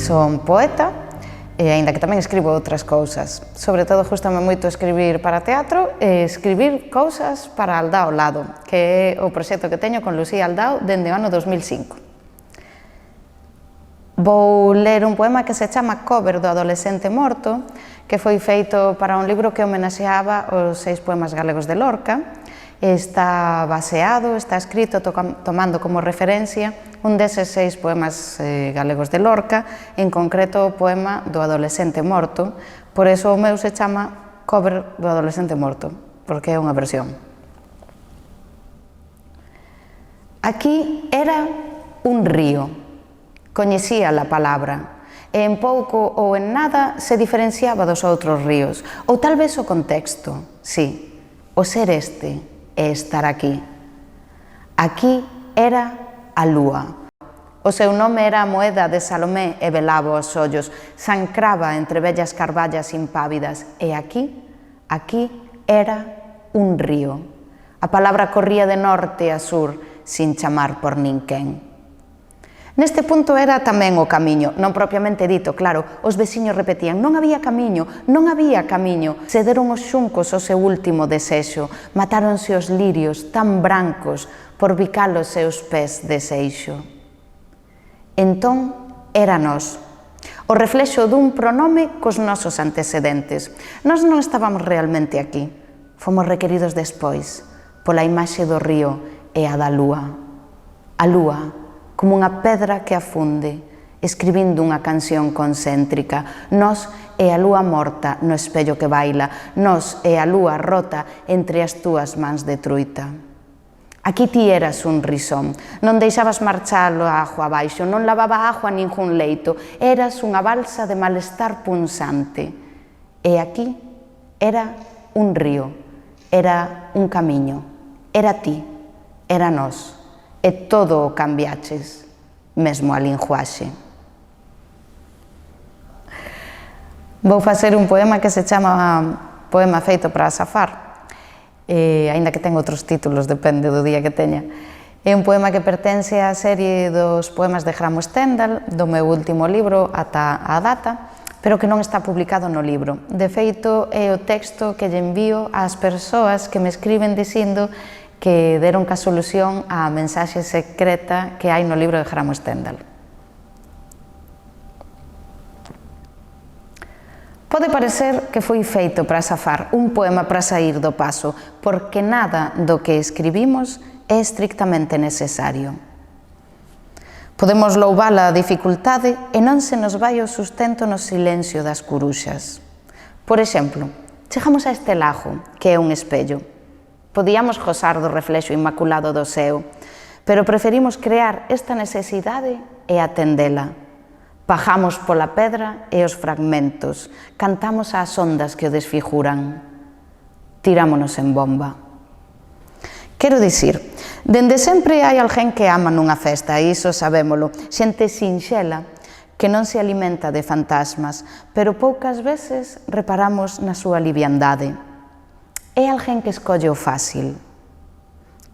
Son poeta, e aínda que tamén escribo outras cousas. Sobre todo, gustame moito escribir para teatro e escribir cousas para Aldao Lado, que é o proxecto que teño con Lucía Aldao dende o ano 2005. Vou ler un poema que se chama Cover do adolescente morto, que foi feito para un libro que homenaxeaba os 6 poemas galegos de Lorca. Está baseado, está escrito tomando como referencia un deses 6 poemas galegos de Lorca, en concreto o poema do adolescente morto, por eso o meu se chama Cover do adolescente morto, porque é unha versión. Aquí era un río, coñecía a palabra, e en pouco ou en nada se diferenciaba dos outros ríos, ou tal vez o contexto, sí, o ser este, e estar aquí. Aquí era a lúa. O seu nome era a moeda de Salomé e velaba os ollos, sancraba entre vellas carballas impávidas, e aquí era un río. A palabra corría de norte a sur, sin chamar por ninguén. Neste punto era tamén o camiño, non propiamente dito, claro, os veciños repetían, non había camiño, non había camiño. Cederon os xuncos o seu último desexo, matáronse os lirios tan brancos por bicar os seus pés de seixo. Entón, era nós, o reflexo dun pronome cos nosos antecedentes. Nós non estábamos realmente aquí, fomos requeridos despois, pola imaxe do río e a da lúa. A lúa, como unha pedra que afunde, escribindo unha canción concéntrica. Nós é a lúa morta no espello que baila, nós é a lúa rota entre as túas mans de truita. Aquí ti eras un risón, non deixabas marchalo a agua abaixo, non lavaba agua a ningún leito, eras unha balsa de malestar punzante. E aquí era un río, era un camiño, era ti, era nós. E todo o cambiaches, mesmo a linguaxe. Vou facer un poema que se chama Poema feito para Safar, aínda que ten outros títulos, depende do día que teña. É un poema que pertence á serie dos poemas de Gramo Stendhal, do meu último libro ata a data, pero que non está publicado no libro. De feito, é o texto que lle envío ás persoas que me escriben dicindo que deron ca solución á mensaxe secreta que hai no libro de Gramo Stendhal. Pode parecer que foi feito para safar, un poema para sair do paso, porque nada do que escribimos é estrictamente necesario. Podemos louvar a dificultade e non se nos vai o sustento no silencio das curuxas. Por exemplo, chegamos a este lago, que é un espello. Podíamos gozar do reflexo inmaculado do ceo, pero preferimos crear esta necesidade e atendela. Pajamos pola pedra e os fragmentos, cantamos ás ondas que o desfiguran. Tirámonos en bomba. Quero dicir, dende sempre hai alguén que ama nunha festa, e iso sabémolo, xente sinxela, que non se alimenta de fantasmas, pero poucas veces reparamos na súa liviandade. É alguén que escolle o fácil.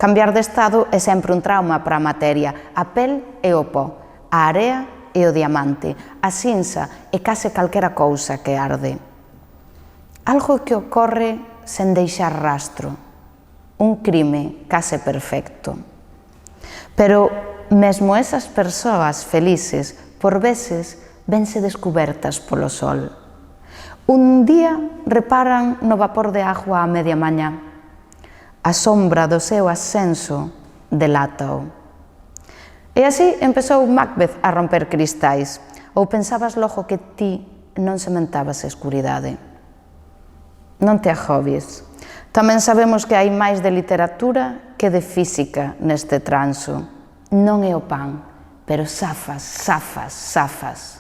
Cambiar de estado é sempre un trauma para a materia, a pel e o pó, a area e o diamante, a cinza e case calquera cousa que arde. Algo que ocorre sen deixar rastro, un crime case perfecto. Pero mesmo esas persoas felices, por veces, vense descubertas polo sol. Un día reparan no vapor de agua a media mañá. A sombra do seu ascenso delátao. E así empezou Macbeth a romper cristais. Ou pensabas logo que ti non sementabas escuridade. Non te agobies. Tamén sabemos que hai máis de literatura que de física neste transo. Non é o pan, pero zafas, zafas, zafas.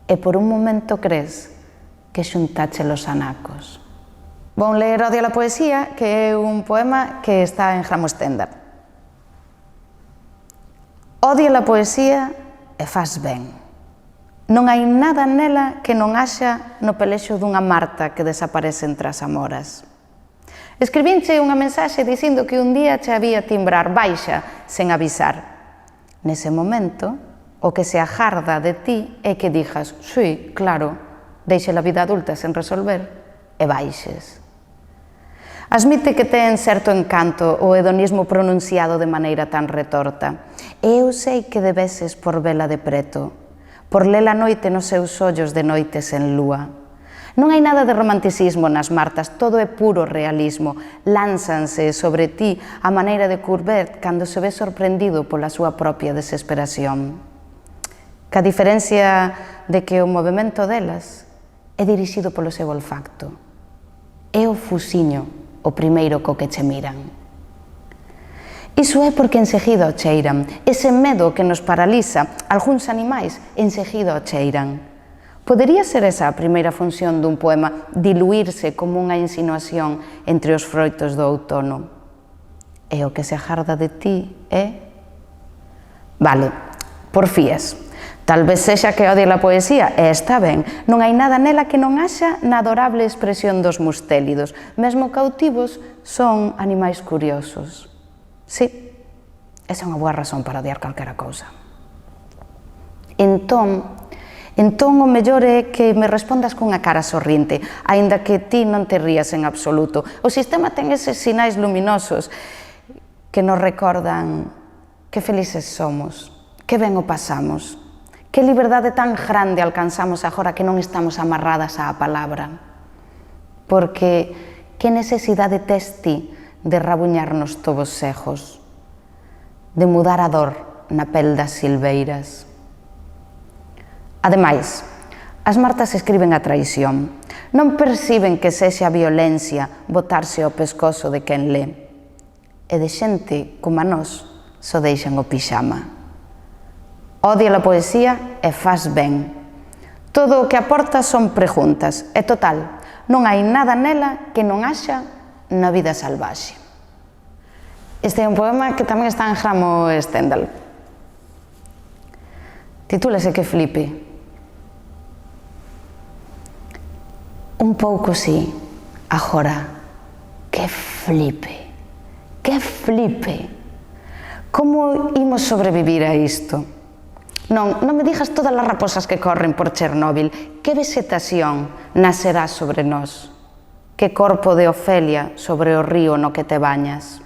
E por un momento crees que xuntache los anacos. Vou ler Odio a la poesía, que é un poema que está en Gramo Stendhal. Odia a poesía e faz ben. Non hai nada nela que non haxa no pelexo dunha Marta que desaparece entre as amoras. Escribinche unha mensaxe dicindo que un día che había timbrar baixa sen avisar. Nese momento, O que se agarda de ti é que digas, sí, claro, deixe a vida adulta sen resolver e baixes. Admite que ten certo encanto o hedonismo pronunciado de maneira tan retorta. E eu sei que debeses por vela de preto, por lela a noite nos seus ollos de noite sen lúa. Non hai nada de romanticismo nas Martas, todo é puro realismo. Lánzanse sobre ti a maneira de Courbet cando se ve sorprendido pola súa propia desesperación. Que a diferencia de que o movimento delas é dirixido polo seu olfacto. É o fusiño o primeiro co que che miran. Iso é porque enseguida o cheiran. Ese medo que nos paraliza, algúns animais enseguida o cheiran. Podería ser esa a primeira función dun poema, diluirse como unha insinuación entre os froitos do outono. E o que se agarda de ti é... Vale, porfías. Tal vez sexa que odie a poesía, e está ben, non hai nada nela que non haxa na adorable expresión dos mustélidos. Mesmo cautivos son animais curiosos. Sí, esa é unha boa razón para odiar calquera cousa. Entón, o mellor é que me respondas cunha cara sorriente, aínda que ti non te rías en absoluto. O sistema ten eses sinais luminosos que nos recordan que felices somos, que ben o pasamos. Que liberdade tan grande alcanzamos agora que non estamos amarradas á palabra. Porque que necesidade tes ti de rabuñarnos tobos cegos, de mudar a dor na pel das silveiras. Ademais, as Martas escriben a traición. Non perciben que sexa violencia botarse ao pescozo de quen lé. E de xente como a nós só deixan o pixama. Odia a poesía e faz ben. Todo o que aporta son preguntas. E total, non hai nada nela que non haxa na vida salvaxe. Este é un poema que tamén está en Gramo Stendhal. Titúlase Que flipe. Un pouco sí, agora. Que flipe. Que flipe. Como imos sobrevivir a isto? Non me digas todas as raposas que corren por Chernóbil. Que vegetación nacerá sobre nós? Que corpo de Ofelia sobre o río no que te bañas?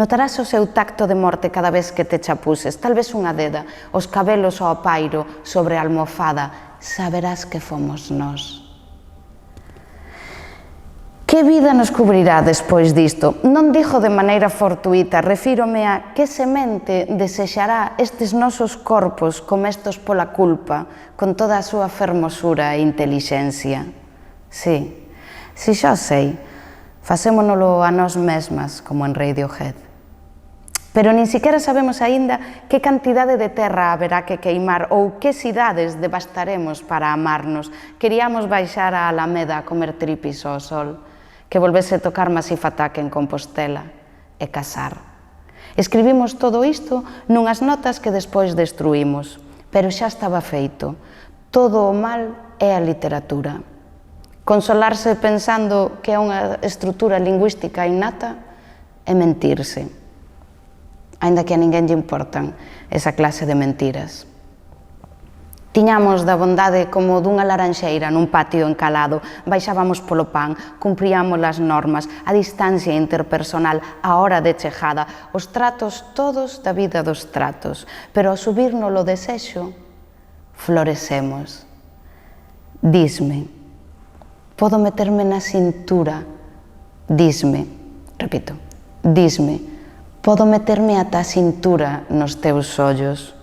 Notarás o seu tacto de morte cada vez que te chapuses, tal vez unha deda, os cabelos ao pairo sobre a almofada, saberás que fomos nós. Que vida nos cubrirá despois disto? Non dixo de maneira fortuita, refírome a que semente desexará estes nosos corpos comestos pola culpa, con toda a súa fermosura e intelixencia. Sí, xa sei, facémonolo a nós mesmas, como en Radiohead. Pero nin siquiera sabemos aínda que cantidade de terra haberá que queimar ou que cidades devastaremos para amarnos. Queríamos baixar a Alameda a comer tripis ao sol, que volvese tocar Massif Attack en Compostela e casar. Escribimos todo isto nunhas notas que despois destruímos, pero xa estaba feito. Todo o mal é a literatura. Consolarse pensando que é unha estrutura lingüística innata é mentirse, aínda que a ninguén lle importan esa clase de mentiras. Tiñamos da bondade como dunha laranxeira nun patio encalado, baixábamos polo pan, cumpríamos as normas, a distancia interpersonal, a hora de chegada, os tratos todos da vida dos tratos, pero ao subirnos o desexo, florecemos. Disme, podo meterme na cintura, disme, repito, disme, podo meterme ata a cintura nos teus ollos.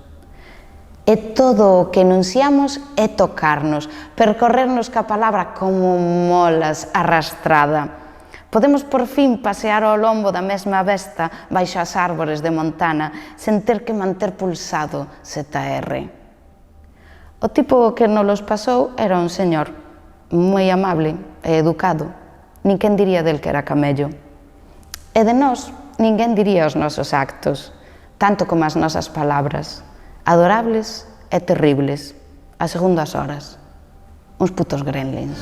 E todo o que enunciamos é tocarnos, percorrernos ca palabra como molas arrastrada. Podemos por fin pasear ao lombo da mesma besta baixo as árbores de Montana sen ter que manter pulsado ZR. O tipo que nos los pasou era un señor moi amable e educado. Ninguén diría del que era camello. E de nós, ninguén diría os nosos actos, tanto como as nosas palabras. Adorables e terribles, a segundas horas, uns putos gremlins.